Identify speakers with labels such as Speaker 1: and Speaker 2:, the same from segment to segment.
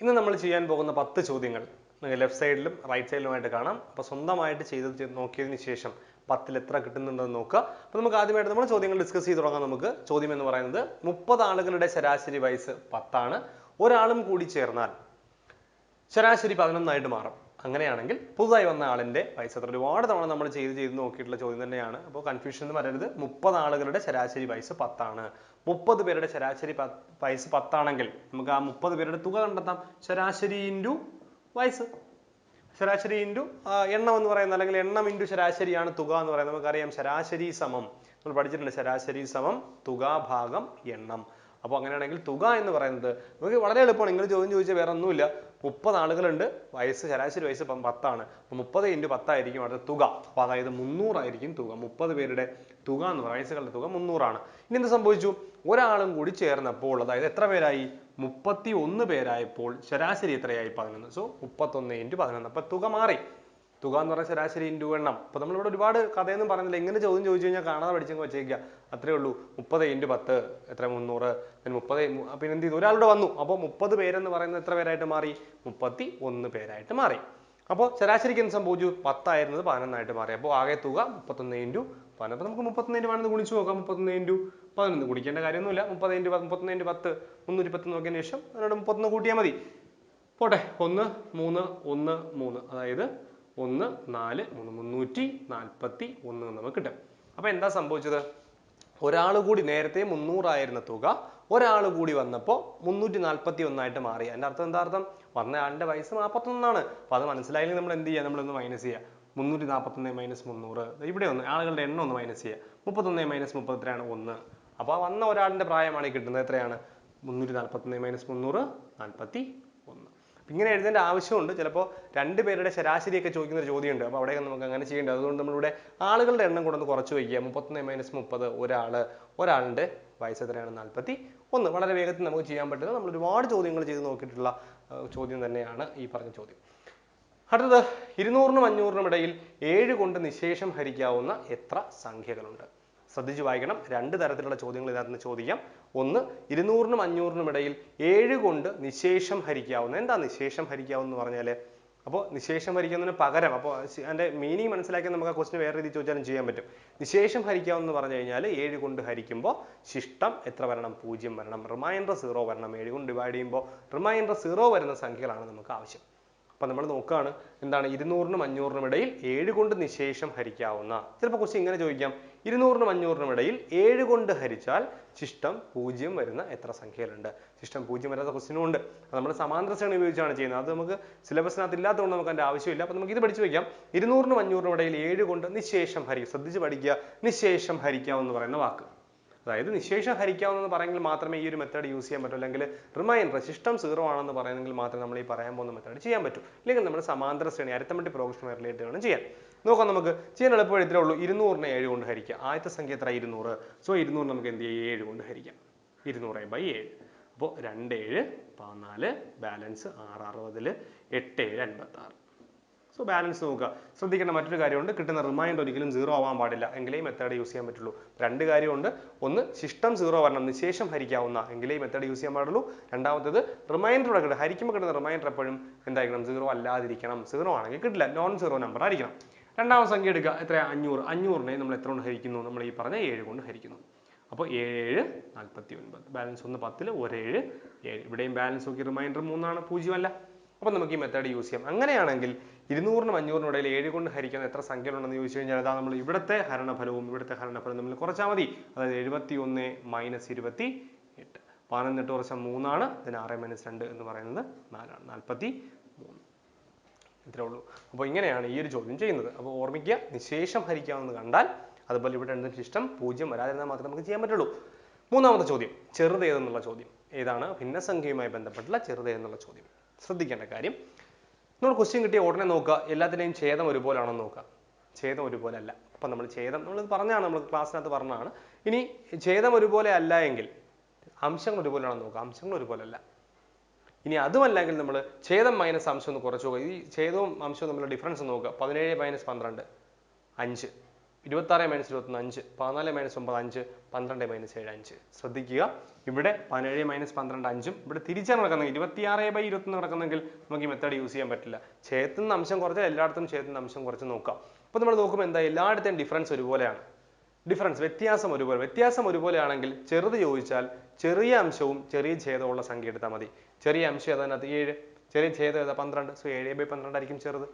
Speaker 1: ഇന്ന് നമ്മൾ ചെയ്യാൻ പോകുന്ന 10 ചോദ്യങ്ങൾ നിങ്ങൾ ലെഫ്റ്റ് സൈഡിലും റൈറ്റ് സൈഡിലുമായിട്ട് കാണാം. അപ്പോൾ സ്വന്തമായിട്ട് ചെയ്ത് നോക്കിയതിന് ശേഷം 10ൽ എത്ര കിട്ടുന്നുണ്ടെന്ന് നോക്കുക. അപ്പോൾ നമുക്ക് ആദ്യമായിട്ട് നമ്മൾ ചോദ്യങ്ങൾ ഡിസ്കസ് ചെയ്ത് തുടങ്ങാം. നമുക്ക് ചോദ്യം എന്ന് പറയുന്നത് 30 ആളുകളുടെ ശരാശരി വയസ്സ് 10 ആണ്. ഒരാളും കൂടി ചേർന്നാൽ ശരാശരി 11 ആയിട്ട് മാറും. അങ്ങനെയാണെങ്കിൽ പുതുതായി വന്ന ആളിന്റെ വയസ്സ് എത്ര? ഒരുപാട് തവണ നമ്മൾ ചെയ്ത് നോക്കിയിട്ടുള്ള ചോദ്യം തന്നെയാണ്. അപ്പോൾ കൺഫ്യൂഷൻ എന്ന് പറയരുത്. 30 ആളുകളുടെ ശരാശരി വയസ്സ് 10 ആണ്. 30 പേരുടെ ശരാശരി വയസ്സ് 10 ആണെങ്കിൽ നമുക്ക് ആ 30 പേരുടെ തുക കണ്ടെത്താം. ശരാശരി ഇൻറ്റു വയസ്സ്, ശരാശരി ഇൻറ്റു എണ്ണം എന്ന് പറയുന്നത്, അല്ലെങ്കിൽ എണ്ണം ഇൻറ്റു ശരാശരിയാണ് തുക എന്ന് പറയുന്നത്. നമുക്കറിയാം ശരാശരി സമം, നമ്മൾ പഠിച്ചിട്ടുണ്ട്, ശരാശരി സമം തുക ഭാഗം എണ്ണം. അപ്പോൾ അങ്ങനെയാണെങ്കിൽ തുക എന്ന് പറയുന്നത് നമുക്ക് വളരെ എളുപ്പമാണ്. നിങ്ങൾ ചോദ്യം ചോദിച്ചാൽ വേറെ ഒന്നുമില്ല. 30 ആളുകളുണ്ട്, വയസ്സ് ശരാശരി വയസ്സ് 10 ആണ്. അപ്പോൾ 30 × 10 ആയിരിക്കും അടുത്ത തുക. അപ്പോൾ അതായത് 300 ആയിരിക്കും തുക. 30 പേരുടെ തുക എന്ന് പറയുന്നത്, വയസ്സുകളുടെ തുക 300 ആണ്. ഇനി എന്ത് സംഭവിച്ചു? ഒരാളും കൂടി ചേർന്നപ്പോൾ, അതായത് എത്ര പേരായി? 31 പേരായപ്പോൾ ശരാശരി എത്രയായി? 11. സോ 31 × 11. അപ്പോൾ തുക മാറി. തുക എന്ന് പറയുന്നത് ശരാശരി ഇൻറ്റു എണ്ണം. അപ്പോൾ നമ്മളിവിടെ ഒരുപാട് കഥയൊന്നും പറയുന്നില്ല. എങ്ങനെ ചോദ്യം ചോദിച്ചു കഴിഞ്ഞാൽ കാണാതെ പഠിച്ചെങ്കിൽ വെച്ചേക്കുക, അത്രേ ഉള്ളൂ. 30 × 10 എത്ര? 300. പിന്നെ 30 പിന്നെ എന്ത് ചെയ്തു? ഒരാളുടെ വന്നു. അപ്പോൾ 30 പേരെന്ന് പറയുന്നത് എത്ര പേരായിട്ട് മാറി? 31 പേരായിട്ട് മാറി. അപ്പോൾ ശരാശരിക്ക് എന്ത് സംഭവിച്ചു? 10 ആയിരുന്നത് 11 ആയിട്ട് മാറി. അപ്പോൾ ആകെ തുക 31 × 11. അപ്പോൾ നമുക്ക് 31 × 11 ഗുണിച്ചു നോക്കാം. 31 × 11 ഗുണിക്കേണ്ട കാര്യമൊന്നുമില്ല. 30 × 31 × 10 310 നോക്കിയതിന് ശേഷം അതിനോട് 31 കൂട്ടിയാൽ മതി. പോട്ടെ. 1 3 1 3, അതായത് 1 4 3 341 നമുക്ക് കിട്ടും. അപ്പൊ എന്താ സംഭവിച്ചത്? ഒരാൾ കൂടി, നേരത്തെ 300 ആയിരുന്ന തുക ഒരാൾ കൂടി വന്നപ്പോൾ 341 ആയിട്ട് മാറി. അതിന്റെ അർത്ഥം എന്താ? അർത്ഥം വന്ന ആളുടെ വയസ്സ് 41 ആണ്. അപ്പൊ അത് മനസ്സിലായെങ്കിൽ നമ്മൾ എന്ത് ചെയ്യുക? നമ്മളൊന്ന് മൈനസ് ചെയ്യുക. 341 - 300, ഇവിടെ ഒന്ന് ആളുകളുടെ എണ്ണം ഒന്ന് മൈനസ് ചെയ്യുക. 31 - 33 1. അപ്പൊ വന്ന ഒരാളുടെ പ്രായമാണ് ഈ കിട്ടുന്നത്. എത്രയാണ്? 341 - 300 41. ഇങ്ങനെ എഴുതേണ്ട ആവശ്യമുണ്ട്. ചിലപ്പോൾ 2 പേരുടെ ശരാശരിയൊക്കെ ചോദിക്കുന്ന ഒരു ചോദ്യമുണ്ട്. അപ്പോൾ അവിടെയൊക്കെ നമുക്ക് അങ്ങനെ ചെയ്യേണ്ടത്. അതുകൊണ്ട് നമ്മളിവിടെ ആളുകളുടെ എണ്ണം കൂടെ ഒന്ന് കുറച്ച് വയ്ക്കുക. 31 - 30 ഒരാളുടെ വയസ്സ് എത്രയാണ്? 41. വളരെ വേഗത്തിൽ നമുക്ക് ചെയ്യാൻ പറ്റുന്നത്. നമ്മൾ ഒരുപാട് ചോദ്യങ്ങൾ ചെയ്ത് നോക്കിയിട്ടുള്ള ചോദ്യം തന്നെയാണ് ഈ പറഞ്ഞ ചോദ്യം. അടുത്തത് 200-നും 500-നും ഇടയിൽ 7 കൊണ്ട് നിശേഷം ഹരിക്കാവുന്ന എത്ര സംഖ്യകളുണ്ട്? ശ്രദ്ധിച്ചു വായിക്കണം. 2 തരത്തിലുള്ള ചോദ്യങ്ങൾ ഇതിനകത്ത് നിന്ന് ചോദിക്കാം. ഒന്ന്, 200-നും 500-നും ഇടയിൽ 7 കൊണ്ട് നിശേഷം ഹരിക്കാവുന്ന. എന്താ നിശേഷം ഹരിക്കാവുന്ന എന്ന് പറഞ്ഞാൽ? അപ്പോൾ നിശേഷം ഹരിക്കുന്നതിന് പകരം, അപ്പോൾ അതിന്റെ മീനിങ് മനസ്സിലാക്കിയാൽ നമുക്ക് ആ ക്വസ്റ്റ്യൻ വേറെ രീതിയിൽ ചോദിച്ചാലും ചെയ്യാൻ പറ്റും. നിശേഷം ഹരിക്കാവുന്ന എന്ന് പറഞ്ഞു കഴിഞ്ഞാൽ 7 കൊണ്ട് ഹരിക്കുമ്പോൾ ശിഷ്ടം എത്ര വരണം? 0 വരണം. റിമൈൻഡർ 0 വരണം. 7 കൊണ്ട് ഡിവൈഡ് ചെയ്യുമ്പോൾ റിമൈൻഡർ 0 വരുന്ന സംഖ്യകളാണ് നമുക്ക് ആവശ്യം. അപ്പൊ നമ്മൾ നോക്കുകയാണ് എന്താണ്? 200-നും 500-നും ഇടയിൽ 7 കൊണ്ട് നിശേഷം ഹരിക്കാവുന്ന. ചിലപ്പോൾ ക്വസ്റ്റ്യൻ ഇങ്ങനെ ചോദിക്കാം, 200-നും 500-നും ഇടയിൽ 7 കൊണ്ട് ഹരിച്ചാൽ ശിഷ്ടം 0 വരുന്ന എത്ര സംഖ്യകളുണ്ട്? ശിഷ്ടം 0 വരുന്ന ക്വസ്റ്റ്യനും ഉണ്ട്. അത് നമ്മൾ സമാന്തര ശ്രേണി ഉപയോഗിച്ചാണ് ചെയ്യുന്നത്. അത് നമുക്ക് സിലബസിനകത്ത് ഇല്ലാത്തതുകൊണ്ട് നമുക്ക് അതിന്റെ ആവശ്യമില്ല. അപ്പൊ നമുക്ക് ഇത് പഠിച്ചു വയ്ക്കാം. 200-നും 500-നും ഇടയിൽ 7 കൊണ്ട് നിശേഷം ഹരിക്കും. ശ്രദ്ധിച്ച് പഠിക്കുക. നിശേഷം ഹരിക്കാമെന്ന് പറയുന്ന വാക്ക്, അതായത് നിശേഷം ഹരിക്കാവുന്ന പറയുമെങ്കിൽ മാത്രമേ ഈ ഒരു മെത്തേഡ് യൂസ് ചെയ്യാൻ പറ്റൂ. അല്ലെങ്കിൽ റിമൈൻഡർ ശിഷ്ടം 0 ആണെന്ന് പറയുന്നെങ്കിൽ മാത്രമേ നമ്മൾ ഈ പറയാൻ പോകുന്ന മെത്തേഡ് ചെയ്യാൻ പറ്റൂ. ഇല്ലെങ്കിൽ നമ്മൾ സമാന്തര ശ്രേണി അരിത്തമെറ്റിക് പ്രോഗ്രഷനുമായി റിലേറ്റ് വേണം ചെയ്യാൻ. നോക്കാം. നമുക്ക് ചെയ്യാൻ എളുപ്പം ഇത്രേ ഉള്ളൂ. 200-നെ 7 കൊണ്ട് ഹരിക്കുക. ആദ്യത്തെ സംഖ്യ എത്ര? 200. സോ 200 നമുക്ക് എന്ത് ചെയ്യാം? 7 കൊണ്ട് ഹരിക്കാം. 200/7. അപ്പോൾ 2 7 14, ബാലൻസ് 6 60, 8 7 56. സോ ബാലൻസ് നോക്കുക. ശ്രദ്ധിക്കേണ്ട മറ്റൊരു കാര്യമുണ്ട്, കിട്ടുന്ന റിമൈൻഡർ ഒരിക്കലും 0 ആവാൻ പാടില്ല. എങ്കിലേ ഈ മെത്തേഡ് യൂസ് ചെയ്യാൻ പറ്റുള്ളൂ. 2 കാര്യമുണ്ട്. ഒന്ന്, ശിഷ്ടം 0 വരണം, നിശേഷം ഹരിക്കാവുന്ന, എങ്കിലേ ഈ മെത്തേഡ് യൂസ് ചെയ്യാൻ പാടുള്ളൂ. രണ്ടാമത്തേത്, റിമൈൻഡർ കിട്ടും. ഹരിക്കുമ്പോൾ കിട്ടുന്ന റിമൈൻഡർ എപ്പോഴും എന്തായിരിക്കണം? 0 അല്ലാതിരിക്കണം. 0 ആണെങ്കിൽ കിട്ടില്ല, നോൺ 0 നമ്പർ ആയിരിക്കണം. രണ്ടാമത്തെ സംഖ്യ എടുക്കുക. എത്ര? 500. 500-നെ നമ്മൾ എത്ര കൊണ്ട് ഹരിക്കുന്നു? നമ്മൾ ഈ പറഞ്ഞ 7 കൊണ്ട് ഹരിക്കുന്നു. അപ്പോൾ 7 49. ബാലൻസ് 1 10, 1 7 7. ഇവിടെയും ബാലൻസ് നോക്കി റിമൈൻഡർ 3 ആണ്, 0 അല്ല. അപ്പോൾ നമുക്ക് ഈ മെത്തേഡ് യൂസ് ചെയ്യാം. അങ്ങനെയാണെങ്കിൽ 200-നും 500-നും ഇടയിൽ 7 കൊണ്ട് ഹരിക്കുന്ന എത്ര സംഖ്യകളുണ്ടെന്ന് ചോദിച്ചു കഴിഞ്ഞാൽ അതാ നമ്മൾ ഇവിടുത്തെ ഹരണഫലവും ഇവിടുത്തെ ഹരണഫലവും തമ്മിൽ കുറച്ചാൽ മതി. അതായത് 71 - 28. 18 കുറച്ച 3 ആണ്. ഇതിന് 6 - 2 എന്ന് പറയുന്നത് 4 ആണ്. 43. ഇത്രേ ഉള്ളൂ. അപ്പോൾ ഇങ്ങനെയാണ് ഈ ഒരു ചോദ്യം ചെയ്യുന്നത്. അപ്പോൾ ഓർമ്മിക്കുക, നിശേഷം ഹരിക്കാമെന്ന് കണ്ടാൽ, അതുപോലെ ഇവിടെ എന്തും ശിഷ്ടം 0 വരാതിരുന്നാൽ മാത്രമേ നമുക്ക് ചെയ്യാൻ പറ്റുള്ളൂ. മൂന്നാമത്തെ ചോദ്യം, ചെറുതേതെന്നുള്ള ചോദ്യം. ഏതാണ്? ഭിന്നസംഖ്യയുമായി ബന്ധപ്പെട്ടുള്ള ചെറുതേതെന്നുള്ള ചോദ്യം. ശ്രദ്ധിക്കേണ്ട കാര്യം, നമ്മൾ ക്വസ്റ്റ്യൻ കിട്ടിയ ഉടനെ നോക്കുക, എല്ലാത്തിനെയും ഛേദം ഒരുപോലെയാണോ നോക്കുക. ഛേദം ഒരുപോലെ അല്ല. അപ്പം നമ്മൾ ഛേദം നമ്മൾ പറഞ്ഞാണ്, നമ്മൾ ക്ലാസ്സിനകത്ത് പറഞ്ഞതാണ്. ഇനി ഛേദം ഒരുപോലെ അല്ല എങ്കിൽ അംശങ്ങൾ ഒരുപോലെയാണോ നോക്കുക. അംശങ്ങൾ ഒരുപോലെ അല്ല. ഇനി അതുമല്ലെങ്കിൽ നമ്മൾ ഛേദം മൈനസ് അംശം ഒന്ന് കുറച്ച് നോക്കുക. ഈ ഛേദവും അംശവും തമ്മിലുള്ള ഡിഫറൻസ് നോക്കുക. 17 - 12 5. 26 മൈനസ് 21 5, 14 മൈനസ് 9 5, 12 മൈനസ് 7 5. ശ്രദ്ധിക്കുക, ഇവിടെ 17 മൈനസ് 12 5ഉം ഇവിടെ തിരിച്ചാണ് നടക്കുന്നത്. 26/21 നടക്കുന്നെങ്കിൽ നമുക്ക് ഈ മെത്തേഡ് യൂസ് ചെയ്യാൻ പറ്റില്ല. ഛേദത്തിൽ അംശം കുറച്ചാൽ എല്ലായിടത്തും ഛേദത്തിൽ അംശം കുറച്ച് നോക്കാം. അപ്പോൾ നമ്മൾ നോക്കുമ്പോൾ എന്താ, എല്ലായിടത്തെയും ഡിഫറൻസ് ഒരുപോലെയാണ്. വ്യത്യാസം ഒരുപോലെ. വ്യത്യാസം ഒരുപോലെയാണെങ്കിൽ ചെറുത് ചോദിച്ചാൽ ചെറിയ അംശവും ചെറിയ ഛേദമുള്ള സംഖ്യ എടുത്താൽ മതി. ചെറിയ അംശം ഏതാനകത്ത് 7, ചെറിയ ഛേദം ഏതാ 12. സോ 7/12 ആയിരിക്കും ചെറുത്.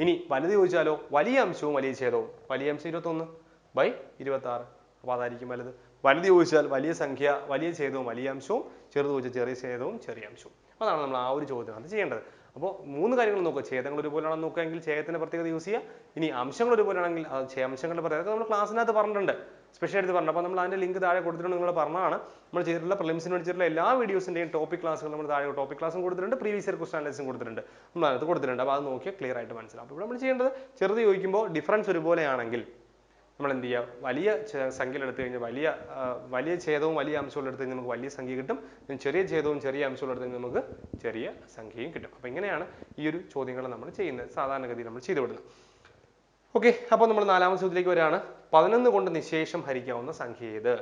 Speaker 1: ഇനി വലുത് ചോദിച്ചാലോ, വലിയ അംശവും വലിയ ഛേദവും. വലിയ അംശം 21/26, അപ്പോൾ അതായിരിക്കും വലുത്. വലുത് ചോദിച്ചാൽ വലിയ സംഖ്യ, വലിയ ഛേദവും വലിയ അംശവും. ചെറുത് ചോദിച്ചാൽ ചെറിയ ഛേദവും ചെറിയ അംശവും. അതാണ് നമ്മൾ ആ ഒരു ചോദ്യത്തിന് ചെയ്യേണ്ടത്. അപ്പോൾ 3 കാര്യങ്ങൾ നോക്കുക. ഛേദങ്ങൾ ഒരുപോലെയാണെന്ന് നോക്കുകയെങ്കിൽ ഛേദത്തിന്റെ പ്രത്യേകത യൂസ് ചെയ്യുക. ഇനി അംശങ്ങൾ ഒരുപോലെയാണെങ്കിൽ അംശങ്ങളുടെ പ്രത്യേകത നമ്മൾ ക്ലാസ്സിനകത്ത് പറഞ്ഞിട്ടുണ്ട്, സ്പെഷ്യൽ എടുത്ത് പറഞ്ഞു. അപ്പോൾ നമ്മൾ അതിന്റെ ലിങ്ക് താഴെ കൊടുത്തിട്ടുണ്ട്. നിങ്ങൾ പറഞ്ഞതാണ് നമ്മൾ ചെയ്തിട്ടുള്ള പ്രിലിംസിന് പഠിച്ചിട്ടുള്ള എല്ലാ വീഡിയോസിന്റെയും ടോപ്പിക് ക്ലാസ്സുകൾ നമ്മൾ താഴെ ടോപ്പിക് ക്ലാസ്സും കൊടുത്തിട്ടുണ്ട്, പ്രീവിയസ് ഇയർ ക്വസ്റ്റൻ അനാലിസിസും കൊടുത്തിട്ടുണ്ട്. നമ്മൾ അതിനകത്ത് കൊടുത്തിട്ടുണ്ട്. അപ്പോൾ അത് നോക്കിയാൽ ക്ലിയർ ആയിട്ട് മനസ്സിലാവും. അപ്പോൾ നമ്മൾ ചെയ്യേണ്ടത്, ചെറുത് ചോദിക്കുമ്പോൾ ഡിഫറൻസ് ഒരുപോലെയാണെങ്കിൽ നമ്മൾ എന്ത് ചെയ്യുക, വലിയ സംഖ്യകൾ എടുത്തു കഴിഞ്ഞാൽ വലിയ ഛേദവും വലിയ അംശവും എടുത്തു കഴിഞ്ഞാൽ നമുക്ക് വലിയ സംഖ്യ കിട്ടും. ചെറിയ ഛേദവും ചെറിയ അംശവും എടുത്തു കഴിഞ്ഞാൽ നമുക്ക് ചെറിയ സംഖ്യയും കിട്ടും. അപ്പോൾ ഇങ്ങനെയാണ് ഈ ഒരു ചോദ്യങ്ങൾ നമ്മൾ ചെയ്യുന്നത്, സാധാരണഗതിയിൽ നമ്മൾ ചെയ്തു വിടുന്നത്. ഓക്കെ, അപ്പോൾ നമ്മൾ 4ാമത്തെ ചോദ്യത്തിലേക്ക് വരികയാണ്. 11 കൊണ്ട് നിശേഷം ഹരിക്കാവുന്ന സംഖ്യ ഏത്?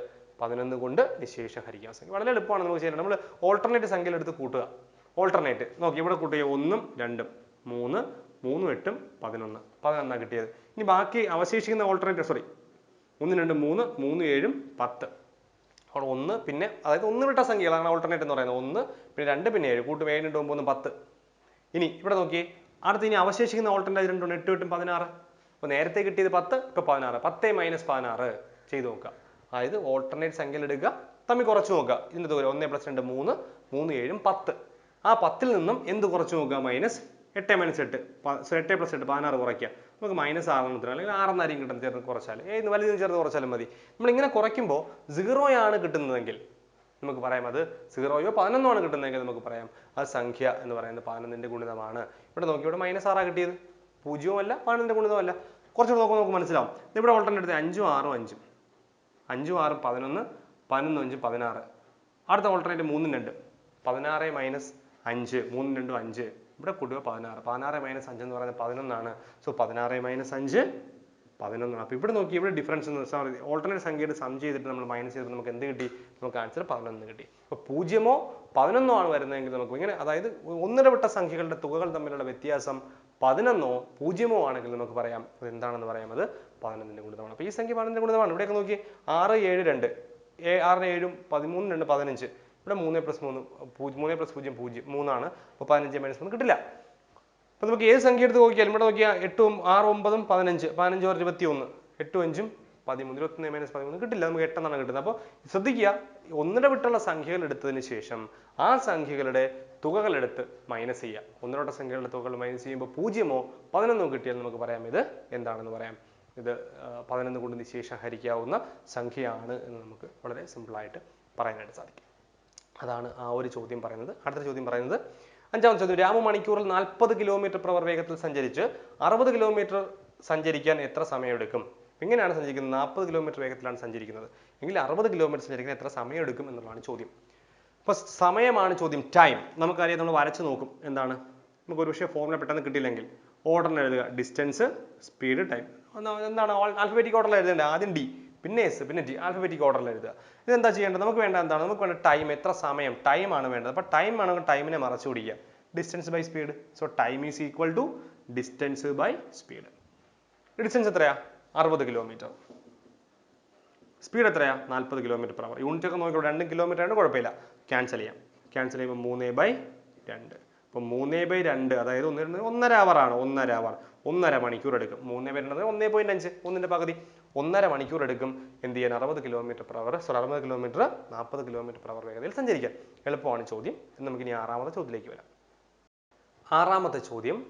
Speaker 1: 11 കൊണ്ട് നിശേഷം ഹരിക്കാവുന്ന സംഖ്യ വളരെ എളുപ്പമാണ് നമുക്ക് ചെയ്യാൻ. നമ്മൾ ഓൾട്ടർനേറ്റ് സംഖ്യകൾ എടുത്ത് കൂട്ടുക. ഓൾട്ടർനേറ്റ് നോക്കി, ഇവിടെ കൂട്ടുക 1ഉം 2ഉം 3, 3 8 11, 11 കിട്ടിയത്. ഇനി ബാക്കി അവശേഷിക്കുന്ന ഓൾട്ടർനേറ്റ് 1 2 3 3 7 10. അവിടെ 1 പിന്നെ അതായത് 1 വിട്ട സംഖ്യകളാണ് ഓൾട്ടർനേറ്റ് എന്ന് പറയുന്നത്. 1 പിന്നെ 2 പിന്നെ 7 കൂട്ടും 7 2 9 10. ഇനി ഇവിടെ നോക്കിയേ, അടുത്ത് ഇനി അവശേഷിക്കുന്ന ഓൾട്ടർനേറ്റ് 2 8 8 16. അപ്പോൾ നേരത്തെ കിട്ടിയത് 10, ഇപ്പോൾ 16. 10 മൈനസ് 16 ചെയ്ത് നോക്കുക. അതായത് ഓൾട്ടർനേറ്റ് സംഖ്യകൾ എടുക്കുക, തമ്മിൽ കുറച്ച് നോക്കുക. ഇതിന്റെ തുക 1 + 2 3, 3 7 10. ആ 10ൽ നിന്നും എന്ത് കുറച്ച് നോക്കുക, -8 - 8 8 + 8 16 കുറയ്ക്കുക. നമുക്ക് -6 അല്ലെങ്കിൽ 6 കിട്ടുന്ന ചേർന്ന് കുറച്ചാൽ വലുതിന് ചേർന്ന് കുറച്ചാലും മതി. നമ്മളിങ്ങനെ കുറയ്ക്കുമ്പോൾ 0 ആണ് കിട്ടുന്നതെങ്കിൽ നമുക്ക് പറയാം അത് 0യോ 11 ആണ് കിട്ടുന്നതെങ്കിൽ നമുക്ക് പറയാം ആ സംഖ്യ എന്ന് പറയുന്നത് 11ന്റെ ഗുണിതമാണ്. ഇവിടെ നോക്കി, ഇവിടെ -6 കിട്ടിയത്, 0 അല്ല 11ന്റെ ഗുണിതമല്ല. കുറച്ചുകൂടെ നോക്കുമ്പോൾ നമുക്ക് മനസ്സിലാവും. ഇവിടെ ഓൾട്ടർനേറ്റ് 5 6 5, 5 6 11, 11 5 16. അടുത്ത ഓൾട്ടർനേറ്റ് 3 2, 16 മൈനസ് 5, 3 2 5. ഇവിടെ കൂട്ടുക 16, 16 മൈനസ് 5 എന്ന് പറയുന്നത് 11 ആണ്. So 16 minus 5 11. അപ്പോൾ ഇവിടെ നോക്കി, ഇവിടെ ഡിഫറൻസ് ഓൾട്ടർനേറ്റ് സംഖ്യയുടെ സം ചെയ്തിട്ട് നമ്മൾ മൈനസ് ചെയ്തിട്ട് നമുക്ക് എന്ത് കിട്ടി? നമുക്ക് ആൻസർ 11 കിട്ടി. അപ്പോൾ 0 11 ആണ് വരുന്നതെങ്കിൽ നമുക്ക് ഇങ്ങനെ, അതായത് ഒന്നിട വിട്ട സംഖ്യകളുടെ തുകകൾ തമ്മിലുള്ള വ്യത്യാസം 11 0 ആണെങ്കിൽ നമുക്ക് പറയാം അത് എന്താണെന്ന് പറയാം, അത് 11ന്റെ ഗുണിതമാണ്. അപ്പോൾ ഈ സംഖ്യ 11ന്റെ ഗുണിതമാണ്. ഇവിടെയൊക്കെ നോക്കി 6 7 2, 6 7 13 2 15. ഇവിടെ 3 + 3 3 + 0 0 3 ആണ്. അപ്പോൾ 15 - 1 കിട്ടില്ല. അപ്പോൾ നമുക്ക് ഏത് സംഖ്യ എടുത്ത് നോക്കിയാലും ഇവിടെ നോക്കിയാൽ 8 6 9 15, 15 21, 8 5 13, 21 - 13 കിട്ടില്ല, നമുക്ക് 8 എന്നാണ് കിട്ടുന്നത്. അപ്പോൾ ശ്രദ്ധിക്കുക, ഒന്നിട വിട്ടുള്ള സംഖ്യകൾ എടുത്തതിന് ശേഷം ആ സംഖ്യകളുടെ തുകകൾ എടുത്ത് മൈനസ് ചെയ്യുക. ഒന്നിട സംഖ്യകളുടെ തുകകൾ മൈനസ് ചെയ്യുമ്പോൾ 0 11 കിട്ടിയാൽ നമുക്ക് പറയാം ഇത് എന്താണെന്ന് പറയാം, ഇത് 11 കൊണ്ട് നിശേഷം ഹരിക്കാവുന്ന സംഖ്യയാണ് എന്ന് നമുക്ക് വളരെ സിമ്പിളായിട്ട് പറയാനായിട്ട് സാധിക്കും. അതാണ് ആ ഒരു ചോദ്യം പറയുന്നത്. അടുത്ത ചോദ്യം പറയുന്നത് 5ാമത്തെ ചോദ്യം. രാമു മണിക്കൂറിൽ 40 km/h വേഗത്തിൽ സഞ്ചരിച്ച് 60 km സഞ്ചരിക്കാൻ എത്ര സമയമെടുക്കും? എങ്ങനെയാണ് സഞ്ചരിക്കുന്നത്? 40 km വേഗത്തിലാണ് സഞ്ചരിക്കുന്നത് എങ്കിൽ 60 km സഞ്ചരിക്കാൻ എത്ര സമയം എടുക്കും എന്നുള്ളതാണ് ചോദ്യം. അപ്പോൾ സമയമാണ് ചോദ്യം, ടൈം. നമുക്കറിയാം, നമ്മൾ വരച്ച് നോക്കും. എന്താണ്, നമുക്ക് ഒരു പക്ഷേ ഫോർമുല പെട്ടെന്ന് കിട്ടിയില്ലെങ്കിൽ ഓർഡറിന് എഴുതുക, ഡിസ്റ്റൻസ് സ്പീഡ് ടൈം. എന്താണ് ആൽഫബറ്റിക് ഓർഡറിൽ എഴുതേണ്ടത്? ആദ്യം ഡി, പിന്നെ എസ്, പിന്നെ ടി, ആൽഫബറ്റിക് ഓർഡറിൽ എഴുതുക. ഇതെന്താ ചെയ്യേണ്ടത്? നമുക്ക് വേണ്ട എന്താണ്, നമുക്ക് വേണ്ട ടൈം, എത്ര സമയം, ടൈം ആണ് വേണ്ടത്. അപ്പോൾ ടൈം ആണെങ്കിൽ ടൈമിനെ മറച്ചു പിടിക്കുക, distance by speed. So time is equal to distance by speed. Distance എത്രയാ? 60 km. സ്പീഡ് എത്രയാ? 40 km/h. യൂണിറ്റ് ഒക്കെ നോക്കിയോ, 2 km ആണ്, കുഴപ്പമില്ല, ക്യാൻസൽ ചെയ്യാം. ക്യാൻസൽ ചെയ്യുമ്പോൾ 3/2. അപ്പോൾ 3/2 അതായത് 1.5 hour ആണ്. 1.5 hour, 1.5 മണിക്കൂർ എടുക്കും. 3/2 1.5, 1ന്റെ പകുതി, 1.5 മണിക്കൂർ എടുക്കും എന്ത് ചെയ്യാൻ? 60 km/h 60 km 40 km/h വേഗതയിൽ സഞ്ചരിക്കാൻ. എളുപ്പമാണ് ചോദ്യം. നമുക്ക് ഇനി 6ാമത്തെ ചോദ്യത്തിലേക്ക് വരാം. 6ാമത്തെ ചോദ്യം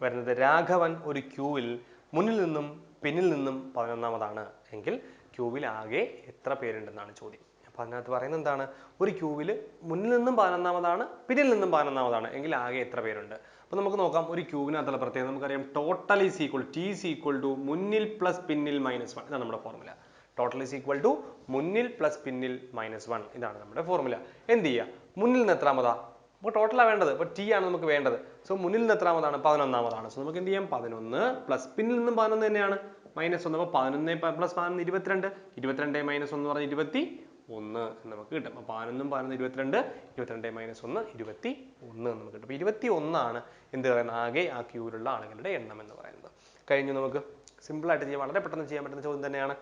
Speaker 1: വരുന്നത്, രാഘവൻ ഒരു ക്യൂവിൽ മുന്നിൽ നിന്നും പിന്നിൽ നിന്നും 11ാമതാണ് എങ്കിൽ ക്യൂവിൽ ആകെ എത്ര പേരുണ്ടെന്നാണ് ചോദ്യം. അപ്പോൾ അതിനകത്ത് പറയുന്നത് എന്താണ്, ഒരു ക്യൂവിൽ മുന്നിൽ നിന്നും 11ാമതാണ്, പിന്നിൽ നിന്നും 11ാമതാണ് എങ്കിൽ ആകെ എത്ര പേരുണ്ട്. അപ്പോൾ നമുക്ക് നോക്കാം, ഒരു ക്യൂവിനകത്തുള്ള പ്രത്യേകത നമുക്കറിയാം, total is equal, T is equal to മുന്നിൽ പ്ലസ് പിന്നിൽ -1. ഇതാണ് നമ്മുടെ formula. Total is equal to മുന്നിൽ പ്ലസ് പിന്നിൽ -1. ഇതാണ് നമ്മുടെ ഫോർമുല. എന്ത് ചെയ്യുക, മുന്നിൽ നിന്ന് എത്രാമതാ? അപ്പോൾ ടോട്ടലാണ് വേണ്ടത്, അപ്പോൾ ടി ആണ് നമുക്ക് വേണ്ടത്. സോ മുന്നിൽ നിന്ന് എത്രാമതാണ്? 11ാമതാണ്. സോ നമുക്ക് എന്ത് ചെയ്യാം, 11 പ്ലസ് പിന്നിൽ നിന്നും 11 തന്നെയാണ്, -1 അപ്പോൾ 11 + 11 22, 22 - 1 എന്ന് പറഞ്ഞാൽ 21 നമുക്ക് കിട്ടും. അപ്പോൾ 11 11 22, 22 - 1 21 നമുക്ക് കിട്ടും. അപ്പോൾ 21 ആണ് എന്ത് പറയുന്നത് ആകെ ആ ക്യൂവിലുള്ള ആളുകളുടെ എണ്ണം എന്ന് പറയുന്നത്. കഴിഞ്ഞു. നമുക്ക് സിമ്പിളായിട്ട് ചെയ്യാം, വളരെ പെട്ടെന്ന് ചെയ്യാൻ പറ്റുന്ന ചോദ്യം തന്നെയാണ്.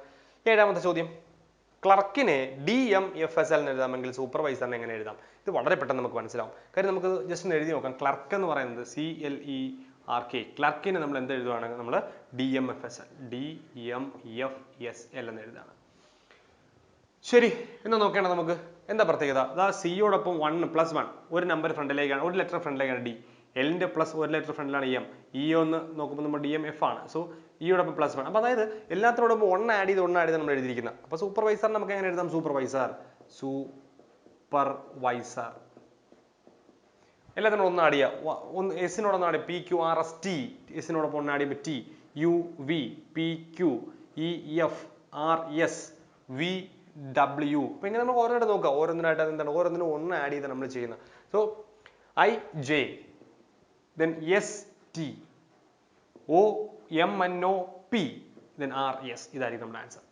Speaker 1: 7ാമത്തെ ചോദ്യം, ക്ലർക്കിനെ DMFSL എന്ന് എഴുതാമെങ്കിൽ സൂപ്പർവൈസറിനെ എങ്ങനെ എഴുതാം? ഇത് വളരെ പെട്ടെന്ന് നമുക്ക് മനസ്സിലാവും. കാര്യം നമുക്ക് ജസ്റ്റ് ഒന്ന് എഴുതി നോക്കാം. ക്ലർക്ക് എന്ന് പറയുന്നത് CLERK, ക്ലർക്കിനെ നമ്മൾ എന്ത് എഴുതുവാണെങ്കിൽ നമ്മൾ DMFSL എന്ന് എഴുതാണ്. ശരി, എന്നാ നോക്കേണ്ടത് നമുക്ക് എന്താ പ്രത്യേകത? അതാ സിയോടൊപ്പം 1 + 1 ഒരു നമ്പർ ഫ്രണ്ടിലേക്കാണ്, ഒരു ലെറ്റർ ഫ്രണ്ടിലേക്കാണ് D. എല്ലിന്റെ പ്ലസ് ഒരു ലെറ്റർ ഫ്രണ്ടിലാണ് EM. ഒന്ന് നോക്കുമ്പോൾ നമ്മൾ DMF ആണ്. സോ ഇയോടൊപ്പം +1. അപ്പോൾ അതായത് എല്ലാത്തിനോടൊപ്പം 1 ആഡ് ചെയ്ത് നമ്മൾ എഴുതിയിരിക്കുന്നത്. അപ്പോൾ സൂപ്പർവൈസർ നമുക്ക് എങ്ങനെ എഴുതാം? സൂപ്പർവൈസർ എല്ലാത്തിനോട് 1 ആഡ് ചെയ്യുക. എസിനോടൊന്ന് ആഡ് PQRST, എസിനോടൊപ്പം 1 ആഡ് ചെയ്യുമ്പോൾ T, UV, PQ, EF, RS, VW. അപ്പോൾ ഇങ്ങനെ നമ്മൾ ഓരോന്നായിട്ട് നോക്കുക, ഓരോന്നിനായിട്ട് എന്താണ് ഓരോന്നിനും 1 ആഡ് ചെയ്ത് നമ്മൾ ചെയ്യുന്നത്. So IJ, then ST, OMNOP, then RS. ഇതായിരിക്കും നമ്മുടെ ആൻസർ.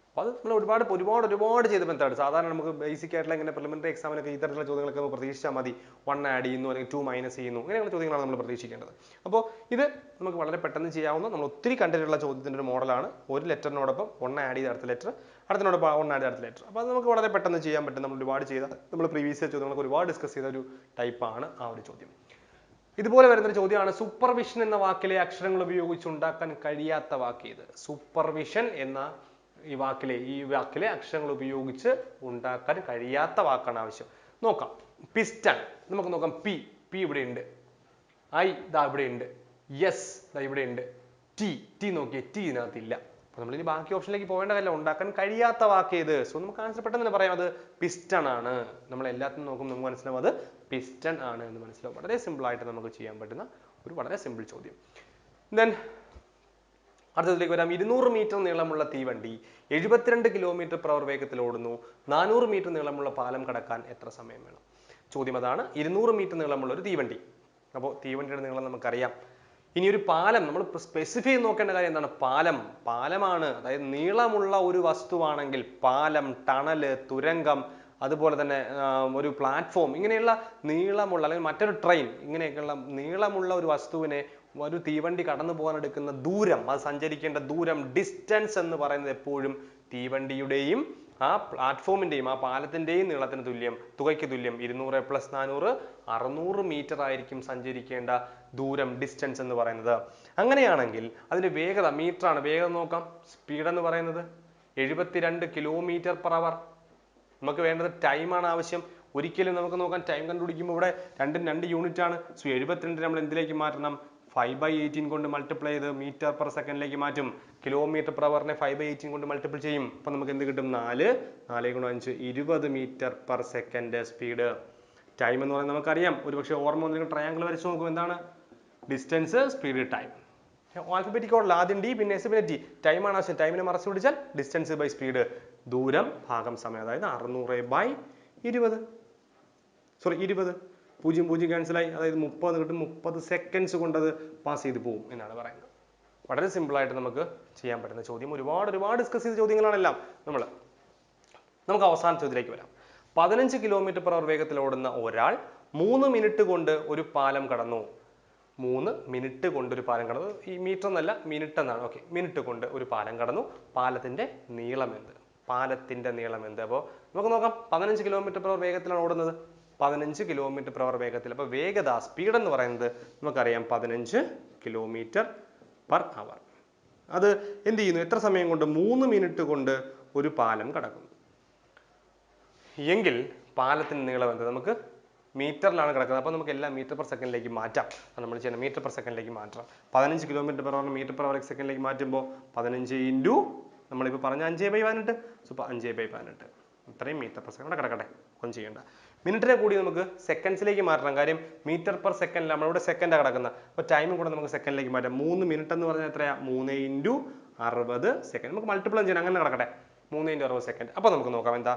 Speaker 1: അപ്പോൾ അത് നമ്മൾ ഒരുപാട് ചെയ്ത മെത്തേഡ്. സാധാരണ നമുക്ക് ബേസിക് ആയിട്ടുള്ള ഇങ്ങനെ പ്രിലിമിനറി എക്സാമിനൊക്കെ ഇത്തരത്തിലുള്ള ചോദ്യങ്ങളൊക്കെ നമ്മൾ പ്രതീക്ഷിച്ചാൽ മതി. 1 ആഡ് ചെയ്യുന്നു അല്ലെങ്കിൽ 2 മൈനസ് ചെയ്യുന്നു, ഇങ്ങനെയുള്ള ചോദ്യങ്ങളാണ് നമ്മൾ പ്രതീക്ഷിക്കേണ്ടത്. അപ്പോൾ ഇത് നമുക്ക് വളരെ പെട്ടെന്ന് ചെയ്യാവുന്ന, നമ്മൾ ഒത്തിരി കണ്ടിട്ടുള്ള ചോദ്യത്തിൻ്റെ ഒരു മോഡലാണ്. ഒരു ലെറ്ററിനോടൊപ്പം 1 ആഡ് ചെയ്ത് അടുത്ത ലെറ്റർ, അടുത്തിനോടൊപ്പം 1 ആഡ് ചെയ്ത് അടുത്ത ലെറ്റർ. അപ്പോൾ അത് നമുക്ക് വളരെ പെട്ടെന്ന് ചെയ്യാൻ പറ്റും. നമ്മൾ ഒരുപാട് ചെയ്ത, നമ്മൾ പ്രീവിയസ് ചോദ്യങ്ങളൊക്കെ ഒരുപാട് ഡിസ്കസ് ചെയ്ത ഒരു ടൈപ്പാണ് ആ ഒരു ചോദ്യം. ഇതുപോലെ വരുന്നൊരു ചോദ്യമാണ്, സൂപ്പർവിഷൻ എന്ന വാക്കിലെ അക്ഷരങ്ങൾ ഉപയോഗിച്ച് ഉണ്ടാക്കാൻ കഴിയാത്ത വാക്ക് ഏത്? സൂപ്പർവിഷൻ എന്ന ഈ വാക്കിലെ അക്ഷരങ്ങൾ ഉപയോഗിച്ച് ഉണ്ടാക്കാൻ കഴിയാത്ത വാക്കാണ് ആവശ്യം. നോക്കാം. പിസ്റ്റൺ നമുക്ക് നോക്കാം. പി ഇവിടെ ഉണ്ട്. I ദാ ഇവിടെ ഉണ്ട്. S ദാ ഇവിടെ ഉണ്ട്. T നോക്കിയേ, T ഇതിനകത്തില്ല. അപ്പോൾ നമ്മൾ ഇനി ബാക്കി ഓപ്ഷനിലേക്ക് പോകേണ്ട കാര്യമില്ല. ഉണ്ടാക്കാൻ കഴിയാത്ത വാക്ക് ഏത്? സോ നമുക്ക് ആൻസർ പെട്ടെന്ന് തന്നെ പറയാം, അത് പിസ്റ്റൺ ആണ്. നമ്മൾ എല്ലാത്തിനും നോക്കുമ്പോൾ നമുക്ക് മനസ്സിലാവും അത് പിസ്റ്റൺ ആണ് എന്ന് മനസ്സിലാവും. വളരെ സിമ്പിൾ ആയിട്ട് നമുക്ക് ചെയ്യാൻ പറ്റുന്ന ഒരു വളരെ സിമ്പിൾ ചോദ്യം. ദെൻ അടുത്തതിലേക്ക് വരാം. 200 മീറ്റർ നീളമുള്ള തീവണ്ടി 72 km/h വേഗത്തിൽ ഓടുന്നു. 400 മീറ്റർ നീളമുള്ള പാലം കടക്കാൻ എത്ര സമയം വേണം? ചോദ്യം അതാണ്. 200 മീറ്റർ നീളമുള്ള ഒരു തീവണ്ടി. അപ്പോൾ തീവണ്ടിയുടെ നീളം നമുക്കറിയാം. ഇനി ഒരു പാലം, നമ്മൾ സ്പെസിഫൈ നോക്കേണ്ട കാര്യം എന്താണ്? പാലമാണ്. അതായത് നീളമുള്ള ഒരു വസ്തുവാണെങ്കിൽ പാലം, ടണല്, തുരങ്കം, അതുപോലെ തന്നെ ഒരു പ്ലാറ്റ്ഫോം, ഇങ്ങനെയുള്ള നീളമുള്ള അല്ലെങ്കിൽ മറ്റൊരു ട്രെയിൻ, ഇങ്ങനെയൊക്കെയുള്ള നീളമുള്ള ഒരു വസ്തുവിനെ ഒരു തീവണ്ടി കടന്നു പോകാൻ എടുക്കുന്ന ദൂരം, അത് സഞ്ചരിക്കേണ്ട ദൂരം, ഡിസ്റ്റൻസ് എന്ന് പറയുന്നത് എപ്പോഴും തീവണ്ടിയുടെയും ആ പ്ലാറ്റ്ഫോമിന്റെയും ആ പാലത്തിന്റെയും നീളത്തിന് തുകയ്ക്ക് തുല്യം. 200 + 400 600 മീറ്റർ ആയിരിക്കും സഞ്ചരിക്കേണ്ട ദൂരം, ഡിസ്റ്റൻസ് എന്ന് പറയുന്നത്. അങ്ങനെയാണെങ്കിൽ അതിന്റെ വേഗത, മീറ്റർ ആണ്. വേഗത നോക്കാം. സ്പീഡ് എന്ന് പറയുന്നത് 72 km/h. നമുക്ക് വേണ്ടത് ടൈമാണ് ആവശ്യം. ഒരിക്കലും നമുക്ക് നോക്കാം, ടൈം കണ്ടുപിടിക്കുമ്പോൾ ഇവിടെ 2 യൂണിറ്റ് ആണ്. സോ 72 നമ്മൾ എന്തിലേക്ക് മാറ്റണം? 5/18 കൊണ്ട് മൾട്ടിപ്ലൈ ചെയ്ത് m/s മാറ്റും. km/h 5/18 കൊണ്ട് മൾട്ടിപ്പിൾ ചെയ്യും. അപ്പൊ നമുക്ക് എന്ത് കിട്ടും? 4 × 5 20 m/s സ്പീഡ്. ടൈം എന്ന് പറയുന്നത് നമുക്കറിയാം. ഒരുപക്ഷെ ഓർമ്മ വന്നിരിക്കുന്ന ട്രയാങ്കിൾ വരച്ച് നോക്കും. എന്താണ് ഡിസ്റ്റൻസ്, സ്പീഡ്, ടൈം. ആൽഫബറ്റിക് ഓർഡറിൽ ആദ്യം D, പിന്നെ S, പിന്നെ T. ടൈമാണ് ആവശ്യം. ടൈമിനെ മറച്ചു പിടിച്ചാൽ ഡിസ്റ്റൻസ് ബൈ സ്പീഡ്, ദൂരം ഭാഗം സമയം. അതായത് 600/20. 0 ക്യാൻസൽ ആയി. അതായത് 30 കിട്ടും. 30 സെക്കൻഡ്സ് കൊണ്ട് അത് പാസ് ചെയ്ത് പോകും എന്നാണ് പറയുന്നത്. വളരെ സിമ്പിൾ ആയിട്ട് നമുക്ക് ചെയ്യാൻ പറ്റുന്ന ചോദ്യം. ഒരുപാട് ഡിസ്കസ് ചെയ്ത ചോദ്യങ്ങളാണെല്ലാം. നമുക്ക് അവസാന ചോദ്യത്തിലേക്ക് വരാം. 15 km/h വേഗത്തിൽ ഓടുന്ന ഒരാൾ 3 മിനിറ്റ് കൊണ്ട് ഒരു പാലം കടന്നു. 3 മിനിറ്റ് കൊണ്ട് ഒരു പാലം കടന്നു. ഈ മീറ്റർ എന്നല്ല, മിനിറ്റ് എന്നാണ്. ഓക്കെ, മിനിറ്റ് കൊണ്ട് ഒരു പാലം കടന്നു. പാലത്തിന്റെ നീളം എന്ത്? അപ്പോൾ നമുക്ക് നോക്കാം. 15 km/h വേഗത്തിലാണ് ഓടുന്നത്. 15 km/h വേഗത്തിൽ. അപ്പോൾ വേഗത, സ്പീഡ് എന്ന് പറയുന്നത് നമുക്കറിയാം 15 km/h. അത് എന്ത് ചെയ്യുന്നു? എത്ര സമയം കൊണ്ട്? 3 മിനിറ്റ് കൊണ്ട് ഒരു പാലം കടക്കുന്നു. എങ്കിൽ പാലത്തിന് നീളം എന്ത്? നമുക്ക് മീറ്ററിലാണ് കിടക്കുന്നത്. അപ്പോൾ നമുക്ക് എല്ലാം m/s മാറ്റാം. അപ്പോൾ നമ്മൾ ചെയ്യണം m/s മാറ്റാം. 15 km/h m/s മാറ്റുമ്പോൾ 15 നമ്മളിപ്പോൾ പറഞ്ഞ 5/18. സോ 5/18 ഇത്രയും m/s ഇവിടെ കിടക്കട്ടെ, ഒന്നും ചെയ്യേണ്ട. മിനിറ്റിനെ കൂടി നമുക്ക് സെക്കൻഡ്സിലേക്ക് മാറ്റണം. കാര്യം m/s നമ്മളിവിടെ സെക്കൻഡാണ് കിടക്കുന്നത്. അപ്പോൾ ടൈമും കൂടെ നമുക്ക് സെക്കൻഡിലേക്ക് മാറ്റാം. 3 മിനിറ്റ് എന്ന് പറഞ്ഞാൽ എത്രയാ? 3 × 60 സെക്കൻഡ്. നമുക്ക് മൾട്ടിപ്പിൾ ചെയ്യണം, അങ്ങനെ കിടക്കട്ടെ. 3 × 60 സെക്കൻഡ്. അപ്പോൾ നമുക്ക് നോക്കാം എന്താ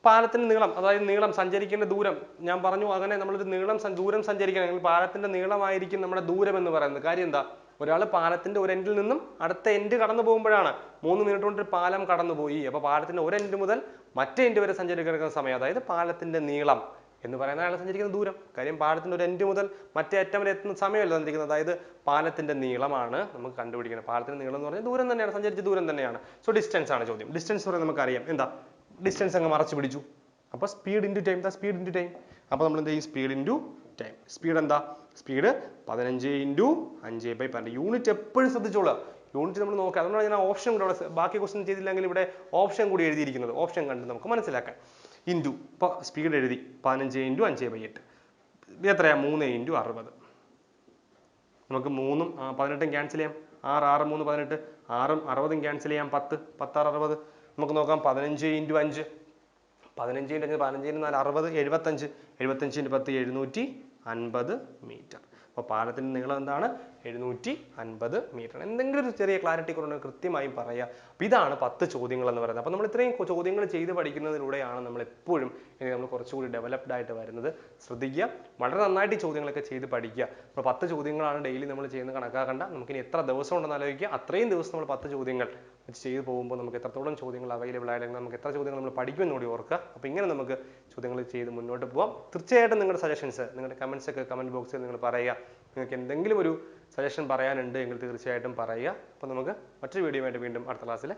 Speaker 1: പാലത്തിന്റെ നീളം, അതായത് നീളം, സഞ്ചരിക്കേണ്ട ദൂരം. ഞാൻ പറഞ്ഞു, അങ്ങനെ നമ്മളൊരു ദൂരം സഞ്ചരിക്കണമെങ്കിൽ പാലത്തിന്റെ നീളമായിരിക്കും നമ്മുടെ ദൂരം എന്ന് പറയുന്നത്. കാര്യം എന്താ? ഒരാൾ പാലത്തിന്റെ ഒരു എൻഡിൽ നിന്നും അടുത്ത എൻഡ് കടന്നു പോകുമ്പോഴാണ് 3 മിനിറ്റ് കൊണ്ട് പാലം കടന്നുപോയി. അപ്പോൾ പാലത്തിന്റെ ഒരു എൻഡ് മുതൽ മറ്റേ എൻഡ് വരെ സഞ്ചരിക്കുന്ന സമയം, അതായത് പാലത്തിന്റെ നീളം എന്ന് പറയുന്ന അയാൾ സഞ്ചരിക്കുന്ന ദൂരം. കാര്യം പാലത്തിന്റെ ഒരു എൻഡ് മുതൽ മറ്റേ അറ്റം വരെ എത്തുന്ന സമയമല്ല സഞ്ചരിക്കുന്നത്. അതായത് പാലത്തിന്റെ നീളമാണ് നമുക്ക് കണ്ടുപിടിക്കുന്നത്. പാലത്തിന്റെ നീളം എന്ന് പറഞ്ഞാൽ ദൂരം തന്നെയാണ്, സഞ്ചരിച്ച ദൂരം തന്നെയാണ്. സോ ഡിസ്റ്റൻസ് ആണ് ചോദ്യം. ഡിസ്റ്റൻസ് പറയാൻ നമുക്കറിയാം എന്താ, ഡിസ്റ്റൻസ് അങ്ങ് മറച്ചു പിടിച്ചു. അപ്പോൾ speed into time, speed into time. അപ്പോൾ നമ്മൾ എന്ത് ചെയ്യും, സ്പീഡ് ഇൻറ്റു ടൈം. സ്പീഡ് എന്താ, സ്പീഡ് 15 × 5/12. യൂണിറ്റ് എപ്പോഴും ശ്രദ്ധിച്ചോളുക. യൂണിറ്റ് നമ്മൾ നോക്കുക. അതുകൊണ്ടാണ് ഞാൻ ഓപ്ഷൻ കൂടെ ബാക്കി ക്വസ്റ്റ്യൻ ചെയ്തില്ലെങ്കിൽ ഇവിടെ ഓപ്ഷൻ കൂടി എഴുതിയിരിക്കുന്നത്. ഓപ്ഷൻ കണ്ട് നമുക്ക് മനസ്സിലാക്കാൻ. ഇൻറ്റു, ഇപ്പോൾ സ്പീഡ് എഴുതി 15 × 5/8. എത്രയാ, 3 × 60. നമുക്ക് 3ഉം 18ഉം ക്യാൻസൽ ചെയ്യാം. 6 6 3 18, 6ഉം 60ഉം ക്യാൻസൽ ചെയ്യാം. 10 10 6 60. നമുക്ക് നോക്കാം 15 × 5. 15 × 5 15 × 4 60, 75. 75 × 10 750 മീറ്റർ. അപ്പോൾ പാലത്തിന്റെ നീളം എന്താണ്, 750 മീറ്റർ. എന്തെങ്കിലും ഒരു ചെറിയ ക്ലാരിറ്റി കുറവുണ്ടെങ്കിൽ കൃത്യമായും പറയുക. അപ്പോൾ ഇതാണ് 10 ചോദ്യങ്ങൾ എന്ന് പറയുന്നത്. അപ്പോൾ നമ്മൾ ഇത്രയും ചോദ്യങ്ങൾ ചെയ്ത് പഠിക്കുന്നതിലൂടെയാണ് നമ്മൾ എപ്പോഴും നമ്മൾ കുറച്ചുകൂടി ഡെവലപ്ഡ് ആയിട്ട് വരുന്നത്. ശ്രദ്ധിക്കുക, വളരെ നന്നായിട്ട് ഈ ചോദ്യങ്ങളൊക്കെ ചെയ്ത് പഠിക്കുക. അപ്പോൾ 10 ചോദ്യങ്ങളാണ് ഡെയിലി നമ്മൾ ചെയ്യുന്നത് കണക്കാക്കണ്ട. നമുക്കിനി എത്ര ദിവസം ഉണ്ടെന്ന് ആലോചിക്കുക. അത്രയും ദിവസം നമ്മൾ 10 ചോദ്യങ്ങൾ വെച്ച് ചെയ്ത് പോകുമ്പോൾ നമുക്ക് എത്രത്തോളം ചോദ്യങ്ങൾ അവൈലബിൾ ആയില്ലെങ്കിൽ നമുക്ക് എത്ര ചോദ്യങ്ങൾ നമ്മൾ പഠിക്കുമെന്ന് കൂടി ഓർക്കുക. അപ്പോൾ ഇങ്ങനെ നമുക്ക് ചോദ്യങ്ങൾ ചെയ്ത് മുന്നോട്ട് പോകാം. തീർച്ചയായിട്ടും നിങ്ങളുടെ സജഷൻസ്, നിങ്ങളുടെ കമൻസ് ഒക്കെ കമന്റ് ബോക്സിൽ നിങ്ങൾ പറയുക. നിങ്ങൾക്ക് എന്തെങ്കിലും ഒരു സജഷൻ പറയാനുണ്ട് എങ്കിൽ തീർച്ചയായിട്ടും പറയുക. അപ്പോൾ നമുക്ക് മറ്റൊരു വീഡിയോ ആയിട്ട് വീണ്ടും അടുത്ത ക്ലാസ്സിൽ